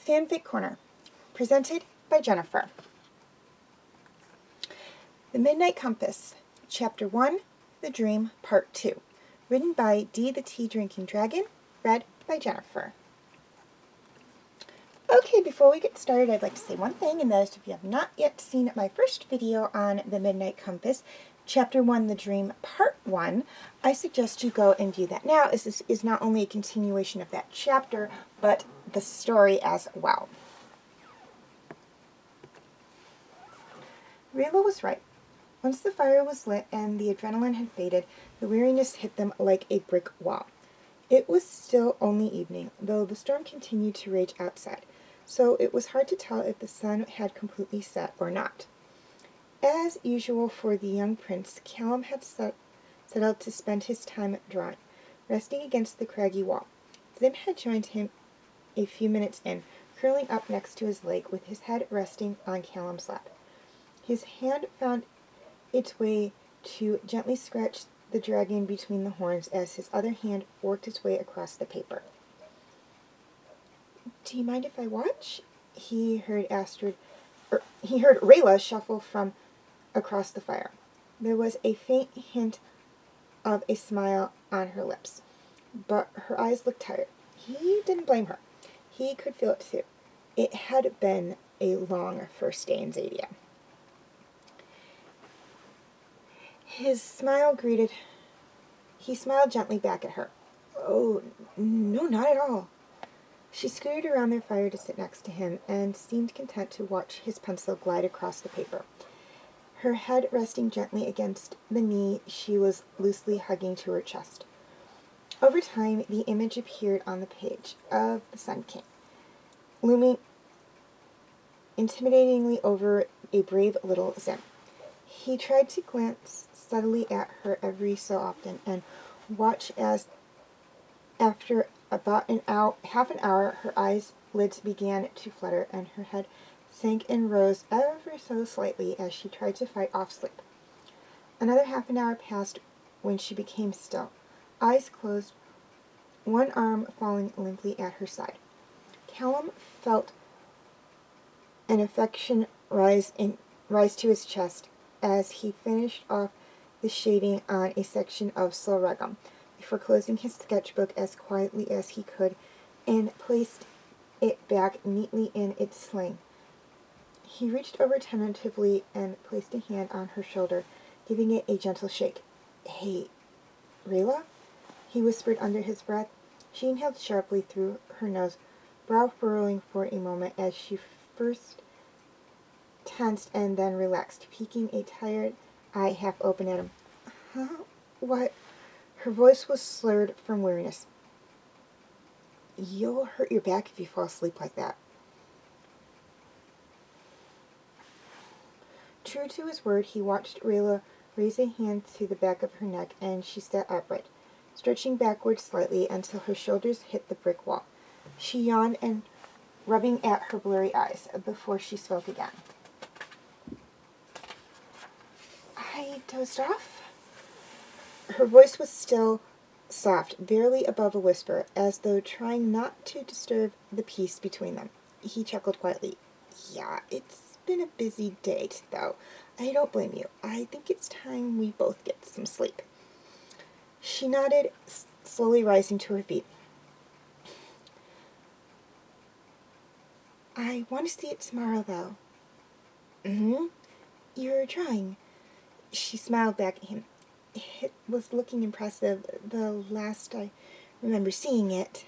Fanfic Corner, presented by Jennifer. The Midnight Compass, Chapter 1, The Dream, Part 2. Written by D. the Tea Drinking Dragon, read by Jennifer. Okay, before we get started, I'd like to say one thing, and that is if you have not yet seen my first video on The Midnight Compass, Chapter 1, The Dream, Part 1, I suggest you go and view that now, as this is not only a continuation of that chapter, but the story as well. Rayla was right. Once the fire was lit and the adrenaline had faded, the weariness hit them like a brick wall. It was still only evening, though the storm continued to rage outside, so it was hard to tell if the sun had completely set or not. As usual for the young prince, Callum had set out to spend his time drawing, resting against the craggy wall. Zim had joined him a few minutes in, curling up next to his leg with his head resting on Callum's lap. His hand found its way to gently scratch the dragon between the horns as his other hand worked its way across the paper. "Do you mind if I watch?" He heard Rayla shuffle from across the fire. There was a faint hint of a smile on her lips, but her eyes looked tired. He didn't blame her. He could feel it too. It had been a long first day in Zadia. He smiled gently back at her. "Oh, no, not at all." She scooted around their fire to sit next to him and seemed content to watch his pencil glide across the paper, her head resting gently against the knee she was loosely hugging to her chest. Over time, the image appeared on the page of the Sun King, looming intimidatingly over a brave little Zim. He tried to glance steadily at her every so often and watch as, after about half an hour, her eyelids began to flutter and her head sank and rose ever so slightly as she tried to fight off sleep. Another half an hour passed when she became still, eyes closed, one arm falling limply at her side. Callum felt an affection rise to his chest as he finished off the shading on a section of Solregum before closing his sketchbook as quietly as he could and placed it back neatly in its sling. He reached over tentatively and placed a hand on her shoulder, giving it a gentle shake. "Hey, Rayla?" he whispered under his breath. She inhaled sharply through her nose, brow furrowing for a moment as she first tensed and then relaxed, peeking a tired eye half open at him. "Huh? What?" Her voice was slurred from weariness. "You'll hurt your back if you fall asleep like that." True to his word, he watched Rayla raise a hand to the back of her neck, and she sat upright, stretching backward slightly until her shoulders hit the brick wall. She yawned and rubbing at her blurry eyes before she spoke again. "I dozed off." Her voice was still soft, barely above a whisper, as though trying not to disturb the peace between them. He chuckled quietly. "Yeah, it's been a busy day, though. I don't blame you. I think it's time we both get some sleep." She nodded, slowly rising to her feet. "I want to see it tomorrow, though." "Mm-hmm. You're drawing." She smiled back at him. "It was looking impressive the last I remember seeing it."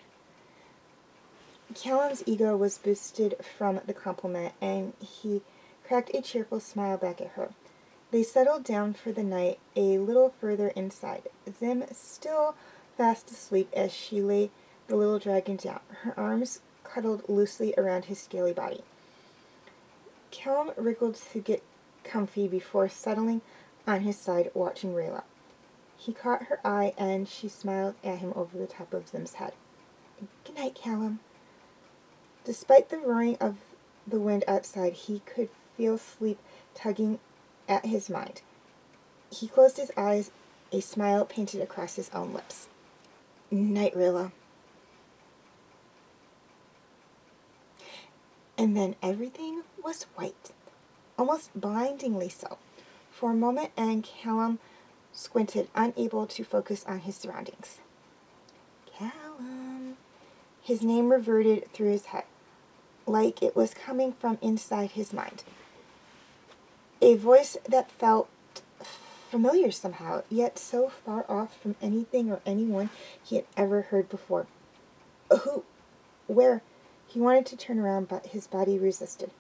Callum's ego was boosted from the compliment, and he cracked a cheerful smile back at her. They settled down for the night a little further inside, Zim still fast asleep as she laid the little dragon down, her arms cuddled loosely around his scaly body. Callum wriggled to get comfy before settling on his side, watching Rayla. He caught her eye, and she smiled at him over the top of Zim's head. "Good night, Callum." Despite the roaring of the wind outside, he could feel sleep tugging at his mind. He closed his eyes, a smile painted across his own lips. "Night, Rayla." And then everything was white, almost blindingly so. For a moment, and Callum squinted, unable to focus on his surroundings. Callum. His name reverted through his head, like it was coming from inside his mind. A voice that felt familiar somehow, yet so far off from anything or anyone he had ever heard before. Who? Where? He wanted to turn around, but his body resisted.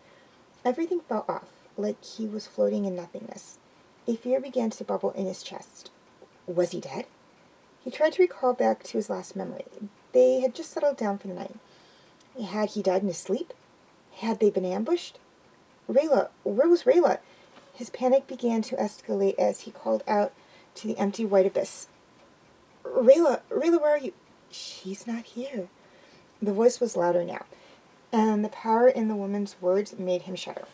Everything felt off, like he was floating in nothingness. A fear began to bubble in his chest. Was he dead? He tried to recall back to his last memory. They had just settled down for the night. Had he died in his sleep? Had they been ambushed? Rayla, where was Rayla? His panic began to escalate as he called out to the empty white abyss. Rayla, where are you? She's not here. The voice was louder now, and the power in the woman's words made him shudder.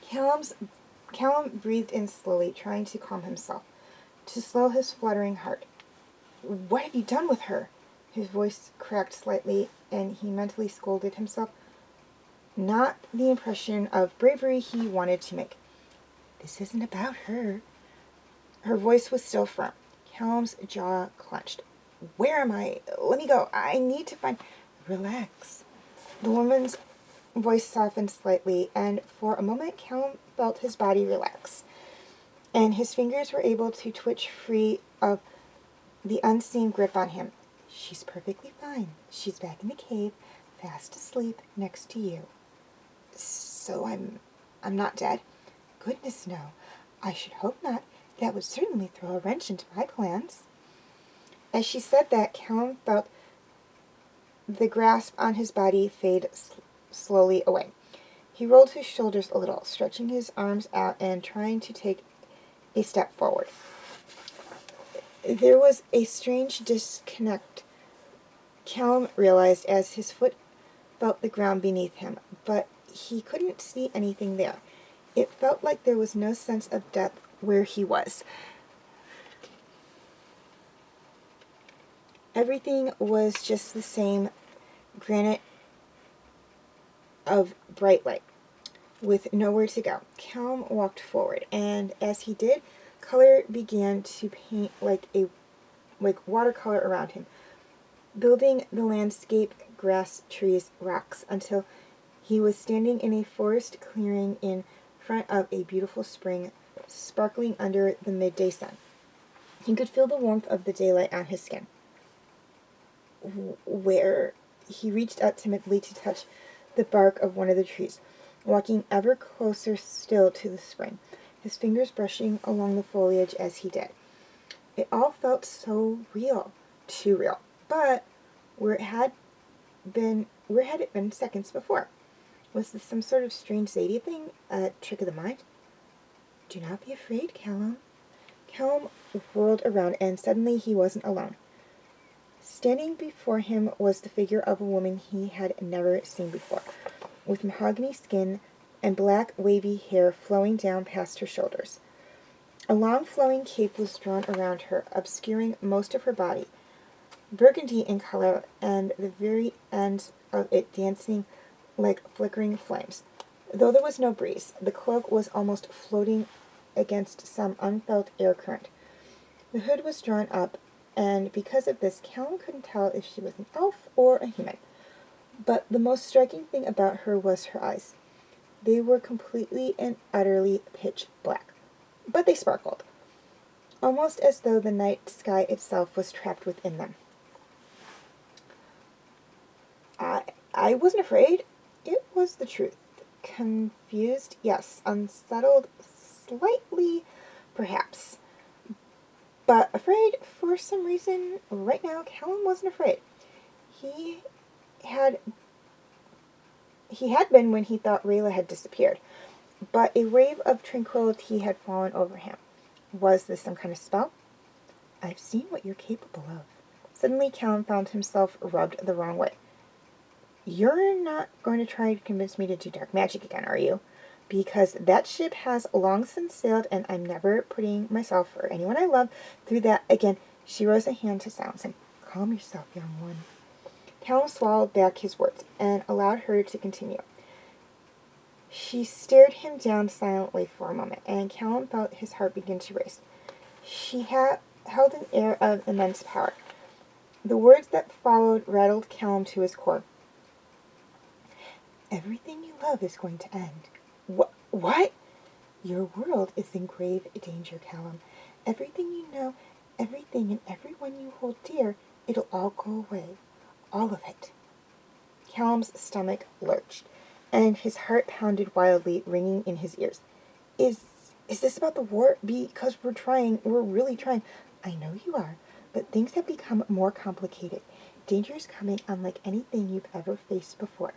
Callum breathed in slowly, trying to calm himself, to slow his fluttering heart. What have you done with her? His voice cracked slightly, and he mentally scolded himself. Not the impression of bravery he wanted to make. This isn't about her. Her voice was still firm. Callum's jaw clenched. Where am I? Let me go. I need to find... Relax. The woman's voice softened slightly, and for a moment Callum felt his body relax, and his fingers were able to twitch free of the unseen grip on him. She's perfectly fine. She's back in the cave, fast asleep, next to you. So I'm not dead? Goodness, no. I should hope not. That would certainly throw a wrench into my plans. As she said that, Callum felt the grasp on his body fade slowly away. He rolled his shoulders a little, stretching his arms out and trying to take a step forward. There was a strange disconnect, Callum realized as his foot felt the ground beneath him, but he couldn't see anything there. It felt like there was no sense of depth where he was. Everything was just the same granite of bright light, with nowhere to go. Callum walked forward, and as he did, color began to paint like watercolor around him, building the landscape, grass, trees, rocks, until he was standing in a forest clearing in front of a beautiful spring, sparkling under the midday sun. He could feel the warmth of the daylight on his skin. Where? He reached out timidly to touch the bark of one of the trees, walking ever closer still to the spring, his fingers brushing along the foliage as he did. It all felt so real, too real. But where had it been seconds before? Was this some sort of strange Zadie thing, a trick of the mind? Do not be afraid, Callum. Callum whirled around, and suddenly he wasn't alone. Standing before him was the figure of a woman he had never seen before, with mahogany skin and black wavy hair flowing down past her shoulders. A long flowing cape was drawn around her, obscuring most of her body, burgundy in color, and the very ends of it dancing like flickering flames. Though there was no breeze, the cloak was almost floating against some unfelt air current. The hood was drawn up, and because of this, Callum couldn't tell if she was an elf or a human. But the most striking thing about her was her eyes. They were completely and utterly pitch black, but they sparkled, almost as though the night sky itself was trapped within them. I wasn't afraid. It was the truth. Confused, yes. Unsettled, slightly, perhaps. But afraid, for some reason, right now, Callum wasn't afraid. He had been when he thought Rayla had disappeared, but a wave of tranquility had fallen over him. Was this some kind of spell? I've seen what you're capable of. Suddenly, Callum found himself rubbed the wrong way. You're not going to try to convince me to do dark magic again, are you? Because that ship has long since sailed, and I'm never putting myself or anyone I love through that again. She rose a hand to silence him. Calm yourself, young one. Callum swallowed back his words and allowed her to continue. She stared him down silently for a moment, and Callum felt his heart begin to race. She held an air of immense power. The words that followed rattled Callum to his core. Everything you love is going to end. What? Your world is in grave danger, Callum. Everything you know, everything and everyone you hold dear, it'll all go away. All of it. Callum's stomach lurched, and his heart pounded wildly, ringing in his ears. Is this about the war? Because we're really trying. I know you are, but things have become more complicated. Danger is coming unlike anything you've ever faced before.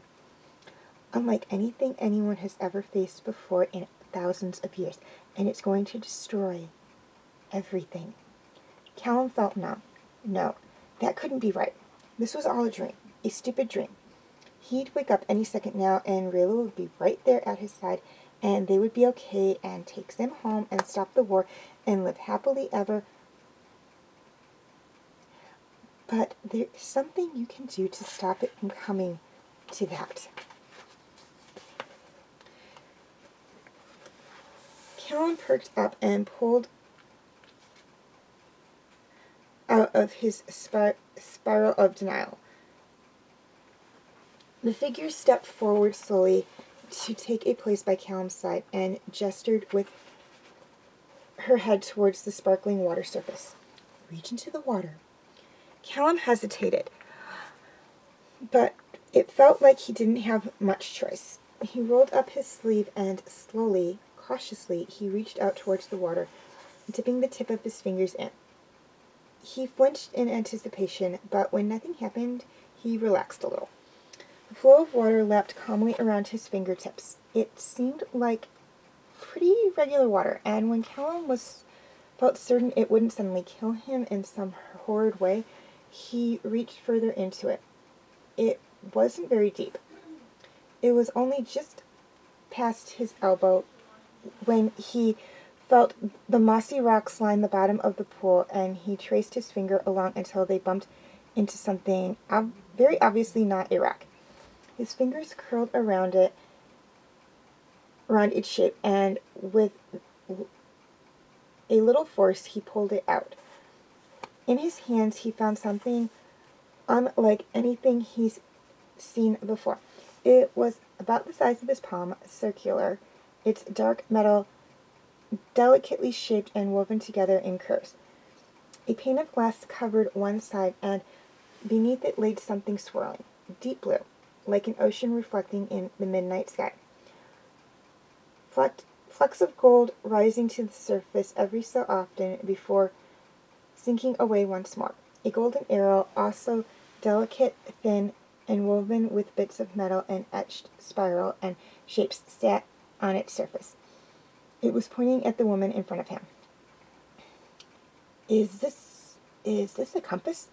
Unlike anything anyone has ever faced before in thousands of years, and it's going to destroy everything. Callum felt numb. No, that couldn't be right. This was all a dream, a stupid dream. He'd wake up any second now, and Rayla would be right there at his side, and they would be okay, and take them home and stop the war and live happily ever. But there's something you can do to stop it from coming to that. Callum perked up and pulled out of his spiral of denial. The figure stepped forward slowly to take a place by Callum's side and gestured with her head towards the sparkling water surface. Reach into the water. Callum hesitated, but it felt like he didn't have much choice. He rolled up his sleeve and slowly, cautiously, he reached out towards the water, dipping the tip of his fingers in. He flinched in anticipation, but when nothing happened, he relaxed a little. The flow of water lapped calmly around his fingertips. It seemed like pretty regular water, and when Callum felt certain it wouldn't suddenly kill him in some horrid way, he reached further into it. It wasn't very deep. It was only just past his elbow when he felt the mossy rocks line the bottom of the pool, and he traced his finger along until they bumped into something very obviously not a rock. His fingers curled around its shape, and with a little force he pulled it out. In his hands he found something unlike anything he's seen before. It was about the size of his palm, circular, its dark metal delicately shaped and woven together in curves. A pane of glass covered one side, and beneath it lay something swirling, deep blue, like an ocean reflecting in the midnight sky. Flecks of gold rising to the surface every so often before sinking away once more. A golden arrow, also delicate, thin, and woven with bits of metal and etched spiral and shapes, sat on its surface. It was pointing at the woman in front of him. Is this a compass?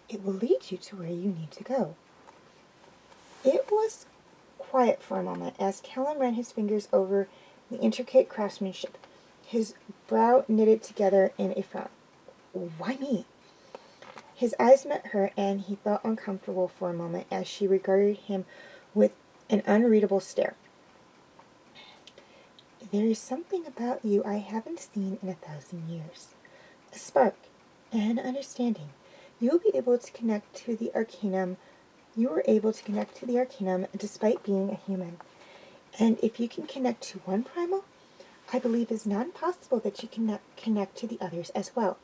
It will lead you to where you need to go. It was quiet for a moment as Callum ran his fingers over the intricate craftsmanship, his brow knitted together in a frown. Why me? His eyes met her, and he felt uncomfortable for a moment as she regarded him with an unreadable stare. There is something about you I haven't seen in 1,000 years. A spark, an understanding. You will be able to connect to the Arcanum. You were able to connect to the Arcanum despite being a human. And if you can connect to one primal, I believe it's not impossible that you can connect to the others as well.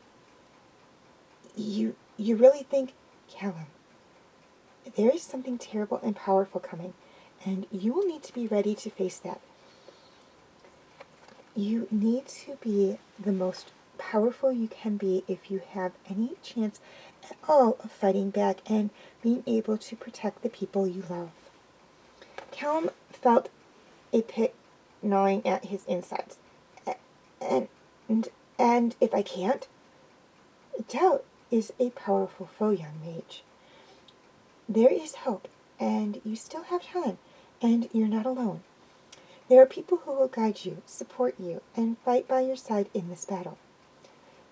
You really think, Callum, there is something terrible and powerful coming, and you will need to be ready to face that. You need to be the most powerful you can be if you have any chance at all of fighting back and being able to protect the people you love. Callum felt a pit gnawing at his insides. And if I can't? Doubt is a powerful foe, young mage. There is hope, and you still have time, and you're not alone. There are people who will guide you, support you, and fight by your side in this battle.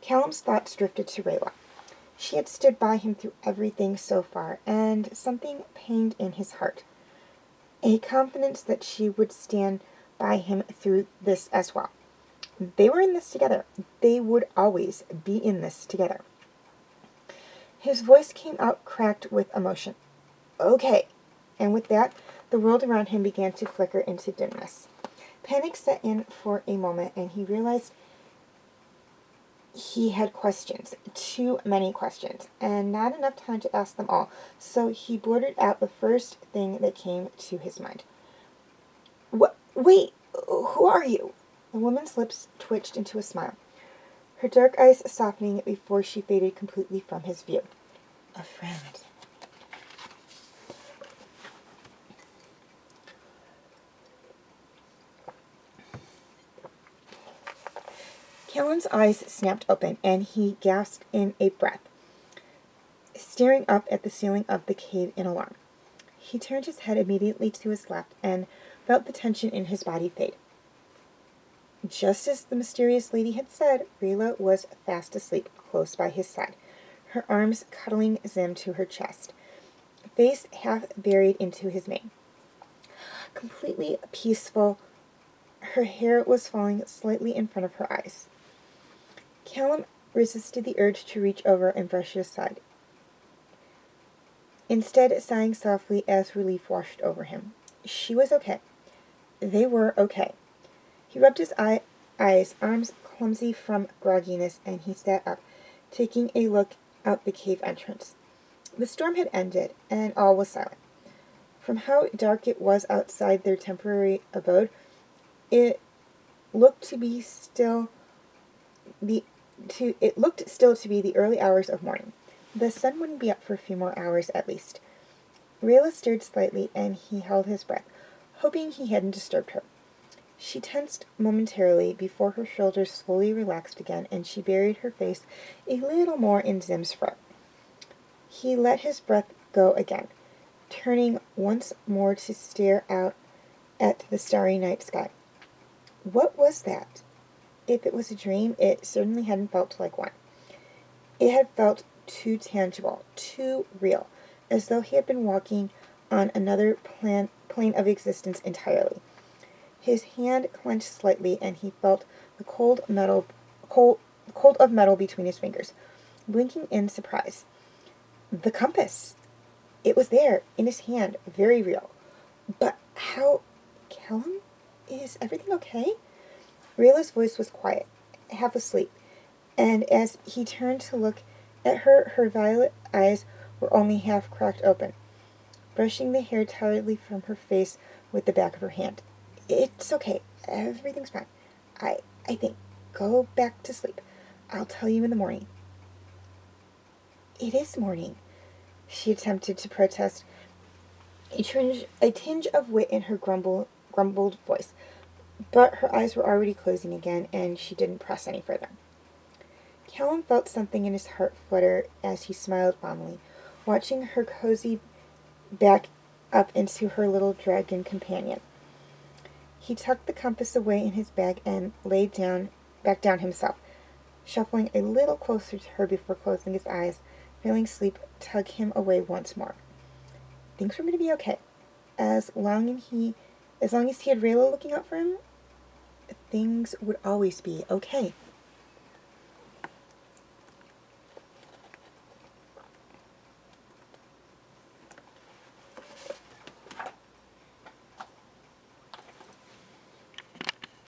Callum's thoughts drifted to Rayla. She had stood by him through everything so far, and something pained in his heart. a confidence that she would stand by him through this as well. They were in this together. They would always be in this together. His voice came out cracked with emotion. Okay. And with that, the world around him began to flicker into dimness. Panic set in for a moment, and he realized he had questions, too many questions, and not enough time to ask them all, so he blurted out the first thing that came to his mind. Wait, who are you? The woman's lips twitched into a smile, her dark eyes softening before she faded completely from his view. A friend. Callum's eyes snapped open, and he gasped in a breath, staring up at the ceiling of the cave in alarm. He turned his head immediately to his left and felt the tension in his body fade. Just as the mysterious lady had said, Rayla was fast asleep close by his side, her arms cuddling Zim to her chest, face half buried into his mane. Completely peaceful, her hair was falling slightly in front of her eyes. Callum resisted the urge to reach over and brush it aside, instead sighing softly as relief washed over him. She was okay. They were okay. He rubbed his eyes, arms clumsy from grogginess, and he sat up, taking a look out the cave entrance. The storm had ended, and all was silent. From how dark it was outside their temporary abode, it looked to be still to be the early hours of morning. The sun wouldn't be up for a few more hours at least. Rayla stirred slightly, and he held his breath, hoping he hadn't disturbed her. She tensed momentarily before her shoulders slowly relaxed again, and she buried her face a little more in Zim's fur. He let his breath go again, turning once more to stare out at the starry night sky. What was that? If it was a dream, it certainly hadn't felt like one. It had felt too tangible, too real, as though he had been walking on another plane of existence entirely. His hand clenched slightly, and he felt the cold of metal between his fingers, blinking in surprise. The compass! It was there, in his hand, very real. But how... Callum? Is everything okay? Rayla's voice was quiet, half asleep, and as he turned to look at her, her violet eyes were only half cracked open, brushing the hair tiredly from her face with the back of her hand. It's okay. Everything's fine. I think. Go back to sleep. I'll tell you in the morning. It is morning, she attempted to protest, a tinge of wit in her grumbled voice, but her eyes were already closing again, and she didn't press any further. Callum felt something in his heart flutter as he smiled fondly, watching her cozy back up into her little dragon companion. He tucked the compass away in his bag and laid back down himself, shuffling a little closer to her before closing his eyes, feeling sleep tug him away once more. Things were going to be okay. As long as he had Rayla looking out for him, things would always be okay.